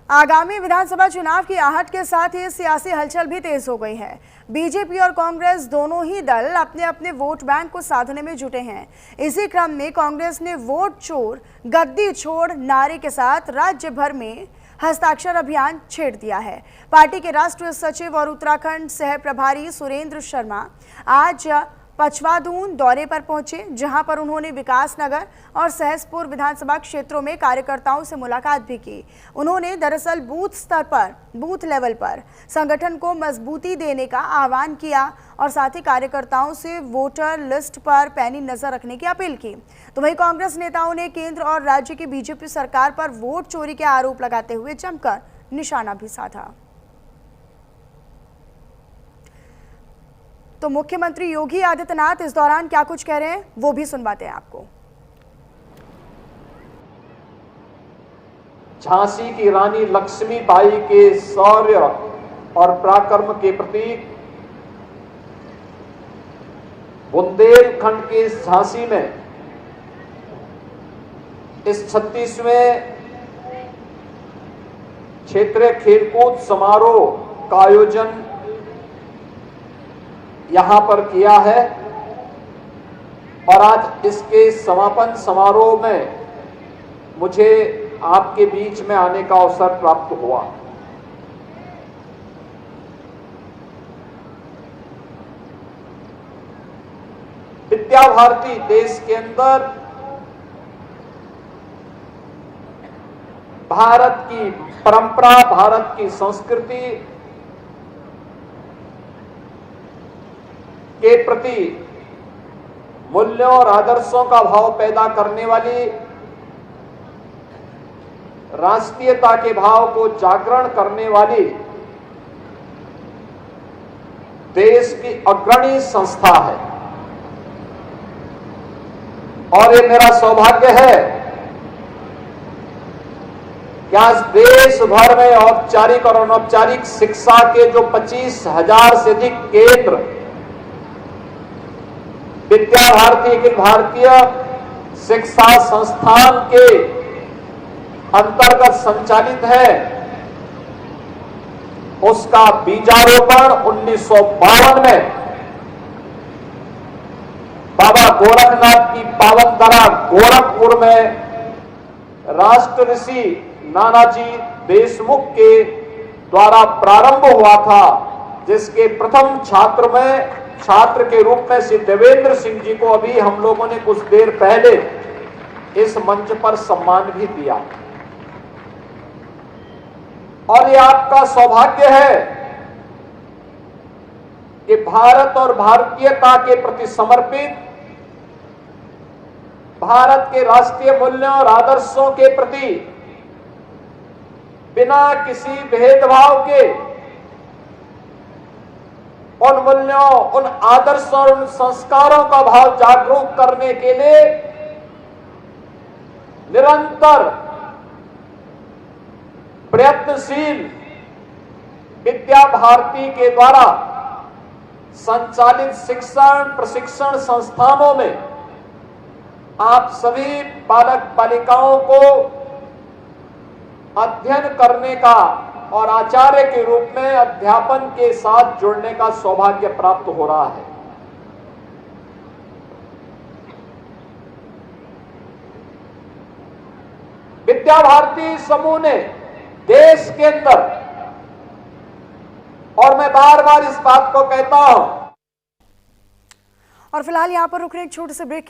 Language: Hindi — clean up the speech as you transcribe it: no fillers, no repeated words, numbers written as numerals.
आगामी विधानसभा चुनाव की आहट के साथ ही सियासी हलचल भी तेज हो गई है। बीजेपी और कांग्रेस दोनों ही दल अपने अपने वोट बैंक को साधने में जुटे हैं। इसी क्रम में कांग्रेस ने वोट चोर गद्दी छोड़ नारे के साथ राज्य भर में हस्ताक्षर अभियान छेड़ दिया है। पार्टी के राष्ट्रीय सचिव और उत्तराखंड सह प्रभारी सुरेंद्र शर्मा आज पचवादून दौरे पर पहुंचे, जहां पर उन्होंने विकासनगर और सहसपुर विधानसभा क्षेत्रों में कार्यकर्ताओं से मुलाकात भी की। उन्होंने दरअसल बूथ लेवल पर संगठन को मजबूती देने का आह्वान किया और साथ ही कार्यकर्ताओं से वोटर लिस्ट पर पैनी नजर रखने की अपील की। तो वहीं कांग्रेस नेताओं ने केंद्र और राज्य की बीजेपी सरकार पर वोट चोरी के आरोप लगाते हुए जमकर निशाना भी साधा। तो मुख्यमंत्री योगी आदित्यनाथ इस दौरान क्या कुछ कह रहे हैं वो भी सुनवाते हैं आपको। झांसी की रानी लक्ष्मीबाई के शौर्य और पराक्रम के प्रतीक बुंदेलखंड के झांसी में इस 36वें क्षेत्रीय खेलकूद समारोह का आयोजन यहां पर किया है और आज इसके समापन समारोह में मुझे आपके बीच में आने का अवसर प्राप्त हुआ। विद्या भारती देश के अंदर भारत की परंपरा, भारत की संस्कृति के प्रति मूल्यों और आदर्शों का भाव पैदा करने वाली, राष्ट्रीयता के भाव को जागरण करने वाली देश की अग्रणी संस्था है। और ये मेरा सौभाग्य है कि आज देश भर में औपचारिक और अनौपचारिक शिक्षा के जो 25,000 से अधिक केंद्र विद्या भारती अखिल भारतीय शिक्षा संस्थान के अंतर्गत संचालित है, उसका बीजारोपण 1952 में बाबा गोरखनाथ की पावन धरा गोरखपुर में राष्ट्र ऋषि नानाजी देशमुख के द्वारा प्रारंभ हुआ था, जिसके प्रथम छात्र के रूप में श्री देवेंद्र सिंह जी को अभी हम लोगों ने कुछ देर पहले इस मंच पर सम्मान भी दिया। और ये आपका सौभाग्य है कि भारत और भारतीयता के प्रति समर्पित, भारत के राष्ट्रीय मूल्यों और आदर्शों के प्रति बिना किसी भेदभाव के उन मूल्यों, उन आदर्शों और उन संस्कारों का भाव जागरूक करने के लिए निरंतर प्रयत्नशील विद्या भारती के द्वारा संचालित शिक्षण प्रशिक्षण संस्थानों में आप सभी बालक बालिकाओं को अध्ययन करने का और आचार्य के रूप में अध्यापन के साथ जुड़ने का सौभाग्य प्राप्त हो रहा है। विद्या भारती समूह ने देश के अंदर, और मैं बार बार इस बात को कहता हूं। और फिलहाल यहां पर रुक रहे एक छोटे से ब्रेक।